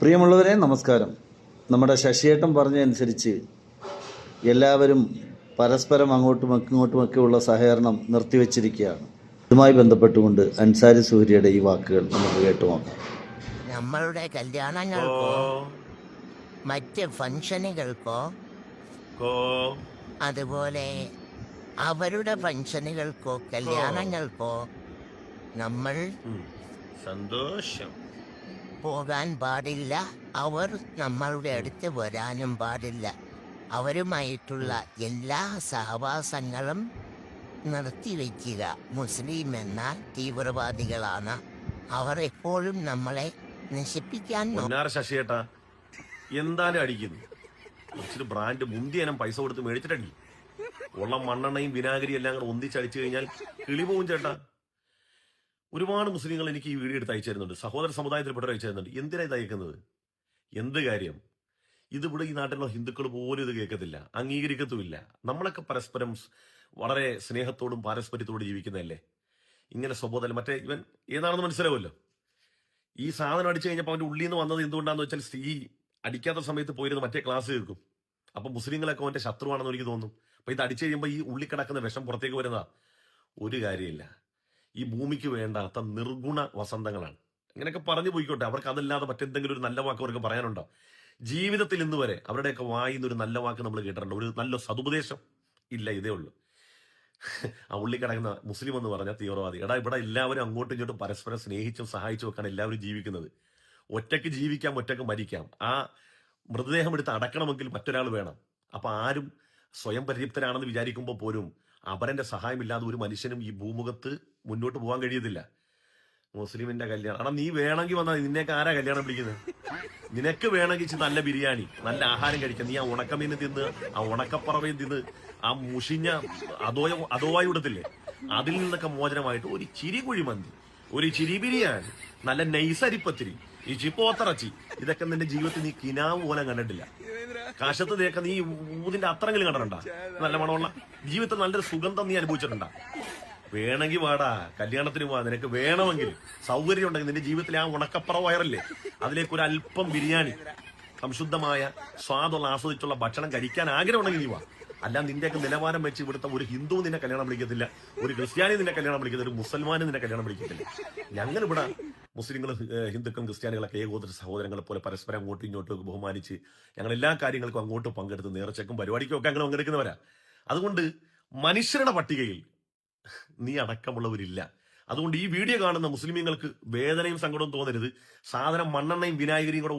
പ്രിയമുള്ളവരെ നമസ്കാരം. നമ്മുടെ ശശിയേട്ടൻ പറഞ്ഞതനുസരിച്ച് എല്ലാവരും പരസ്പരം അങ്ങോട്ടുമൊക്കെയുള്ള സഹകരണം നിർത്തിവെച്ചിരിക്കുകയാണ്. ഇതുമായി ബന്ധപ്പെട്ടുകൊണ്ട് അൻസാരി സൂര്യയുടെ ഈ വാക്കുകൾ നമുക്ക് കേട്ടുനോക്കാം. നമ്മളുടെ കല്യാണങ്ങൾക്കോ മറ്റ് ഫംഗ്ഷനുകൾക്കോ അതുപോലെ അവരുടെ ഫംഗ്ഷനുകൾക്കോ കല്യാണങ്ങൾക്കോ നമ്മൾ സന്തോഷം പോകാൻ പാടില്ല. അവർ നമ്മളുടെ അടുത്ത് വരാനും പാടില്ല. അവരുമായിട്ടുള്ള എല്ലാ സഹവാസങ്ങളും നിർത്തിവെക്കുക. മുസ്ലിം എന്നാൽ തീവ്രവാദികളാണ്. അവർ എപ്പോഴും നമ്മളെ നശിപ്പിക്കാൻ ശശിയേട്ടാ എന്തായാലും അടിക്കുന്നു. ഇച്ചിരി ബ്രാൻഡ് മുന്തിയനം പൈസ കൊടുത്ത് മേടിച്ചിട്ടടി. ഉള്ള മണ്ണെണ്ണയും വിനാഗിരിയും എല്ലാം കൂടെ ഒന്നിച്ചടിച്ചു കഴിഞ്ഞാൽ കിളി പോവും ചേട്ടാ. ഒരുപാട് മുസ്ലിങ്ങൾ എനിക്ക് ഈ വീഡിയോ എടുത്ത് അയച്ചു തരുന്നുണ്ട്. സഹോദര സമുദായത്തിൽപ്പെട്ടവർ അയച്ചു തരുന്നുണ്ട്. എന്തിനാ ഇത് അയക്കുന്നത്? എന്ത് കാര്യം? ഇതിവിടെ ഈ നാട്ടിലുള്ള ഹിന്ദുക്കൾ പോലും ഇത് കേൾക്കത്തില്ല, അംഗീകരിക്കത്തുമില്ല. നമ്മളൊക്കെ പരസ്പരം വളരെ സ്നേഹത്തോടും പാരസ്പര്യത്തോടും ജീവിക്കുന്നതല്ലേ. ഇങ്ങനെ സ്വബോധം മറ്റേ ഇവൻ ഏതാണെന്ന് മനസ്സിലാവുമല്ലോ. ഈ സാധനം അടിച്ചു കഴിഞ്ഞപ്പോൾ അവന്റെ ഉള്ളിൽ നിന്ന് വന്നത് എന്തുകൊണ്ടാന്ന് വെച്ചാൽ ഈ അടിക്കാത്ത സമയത്ത് പോയിരുന്ന് മറ്റേ ക്ലാസ് കേൾക്കും. അപ്പൊ മുസ്ലിങ്ങളൊക്കെ അവന്റെ ശത്രുവാണെന്ന് എനിക്ക് തോന്നും. അപ്പൊ ഇത് അടിച്ചു കഴിയുമ്പോൾ ഈ ഉള്ളി കിടക്കുന്ന വിഷം പുറത്തേക്ക് വരുന്നതാ. ഒരു കാര്യമില്ല. ഈ ഭൂമിക്ക് വേണ്ടാത്ത നിർഗുണ വസന്തങ്ങളാണ്. അങ്ങനെയൊക്കെ പറഞ്ഞു പോയിക്കോട്ടെ. അവർക്ക് അതല്ലാതെ മറ്റെന്തെങ്കിലും ഒരു നല്ല വാക്ക് അവർക്ക് പറയാനുണ്ടോ? ജീവിതത്തിൽ ഇന്ന് വരെ അവരുടെയൊക്കെ വായിന്ന് ഒരു നല്ല വാക്ക് നമ്മൾ കേട്ടിട്ടുണ്ടോ? ഒരു നല്ല സതുപദേശം ഇല്ല. ഇതേ ഉള്ളൂ. ആ ഉള്ളി കിടക്കുന്ന മുസ്ലിം എന്ന് പറഞ്ഞ തീവ്രവാദി. എടാ, ഇവിടെ എല്ലാവരും അങ്ങോട്ടും ഇങ്ങോട്ടും പരസ്പരം സ്നേഹിച്ചും സഹായിച്ചും ഒക്കെയാണ് എല്ലാവരും ജീവിക്കുന്നത്. ഒറ്റയ്ക്ക് ജീവിക്കാം, ഒറ്റയ്ക്ക് മരിക്കാം. ആ മൃതദേഹം എടുത്ത് അടക്കണമെങ്കിൽ മറ്റൊരാൾ വേണം. അപ്പൊ ആരും സ്വയം പര്യാപ്തരാണെന്ന് വിചാരിക്കുമ്പോൾ പോലും അപരന്റെ സഹായമില്ലാതെ ഒരു മനുഷ്യനും ഈ ഭൂമുഖത്ത് മുന്നോട്ട് പോകാൻ കഴിയത്തില്ല. മുസ്ലിമിന്റെ കല്യാണം ആണോ? നീ വേണമെങ്കിൽ വന്നാൽ നിന്നെയൊക്കെ ആരാ കല്യാണം വിളിക്കുന്നത്? നിനക്ക് വേണമെങ്കിൽ നല്ല ബിരിയാണി, നല്ല ആഹാരം കഴിക്കാം. നീ ആ ഉണക്കമീൻ തിന്ന്, ആ ഉണക്കപ്പറവയും തിന്ന്, ആ മുഷിഞ്ഞ അതോവായി വിടത്തില്ലേ, അതിൽ നിന്നൊക്കെ മോചനമായിട്ട് ഒരു ചിരി കുഴിമന്തി, ഒരു ചിരി ബിരിയാണി, നല്ല നൈസരിപ്പത്തിരി, ഈ ചിപ്പോത്തിറച്ചി, ഇതൊക്കെ നിന്റെ ജീവിതത്തിൽ നീ കിനാവ് പോലെ കണ്ടിട്ടില്ല. കാശത്ത് തേക്ക നീ ഊതിന്റെ അത്രങ്കിലും കണ്ടിട്ടുണ്ടാ? നല്ല മണമുള്ള ജീവിതത്തിൽ നല്ലൊരു സുഗന്ധം നീ അനുഭവിച്ചിട്ടുണ്ടാ? വേണമെങ്കിൽ വാടാ, കല്യാണത്തിന് പോവാ. നിനക്ക് വേണമെങ്കിൽ സൗകര്യം ഉണ്ടെങ്കിൽ നിന്റെ ജീവിതത്തിൽ ആ ഉണക്കപ്പറ വയറല്ലേ, അതിലേക്ക് ഒരു അല്പം ബിരിയാണി, സംശുദ്ധമായ സ്വാദുള്ള ആസ്വദിച്ചുള്ള ഭക്ഷണം കഴിക്കാൻ ആഗ്രഹം ഉണ്ടെങ്കിൽ നീ വാ. അല്ല നിന്റെയൊക്കെ നിലവാരം വെച്ച് ഇവിടുത്തെ ഒരു ഹിന്ദു നിന്നെ കല്യാണം വിളിക്കത്തില്ല, ഒരു ക്രിസ്ത്യാനി നിന്നെ കല്യാണം വിളിക്കത്തില്ല, ഒരു മുസൽമാനും നിന്നെ കല്യാണം വിളിക്കത്തില്ല. ഞങ്ങൾ ഇവിടെ മുസ്ലിങ്ങളും ഹിന്ദുക്കളും ക്രിസ്ത്യാനികളൊക്കെ ഏകോദര സഹോദരങ്ങളെ പോലെ പരസ്പരം അങ്ങോട്ടും ഇങ്ങോട്ടും ബഹുമാനിച്ച് ഞങ്ങൾ എല്ലാ കാര്യങ്ങൾക്കും അങ്ങോട്ടും പങ്കെടുത്ത് നേർച്ചക്കും പരിപാടിക്കും ഒക്കെ അങ്ങനെ പങ്കെടുക്കുന്നവരാ. അതുകൊണ്ട് മനുഷ്യരുടെ പട്ടികയിൽ നീ അടക്കമുള്ളവരില്ല. അതുകൊണ്ട് ഈ വീഡിയോ കാണുന്ന മുസ്ലിമീങ്ങൾക്ക് വേദനയും സങ്കടവും തോന്നരുത്. സാധനം മണ്ണെണ്ണയും വിനാഗിരിയും കൂടെ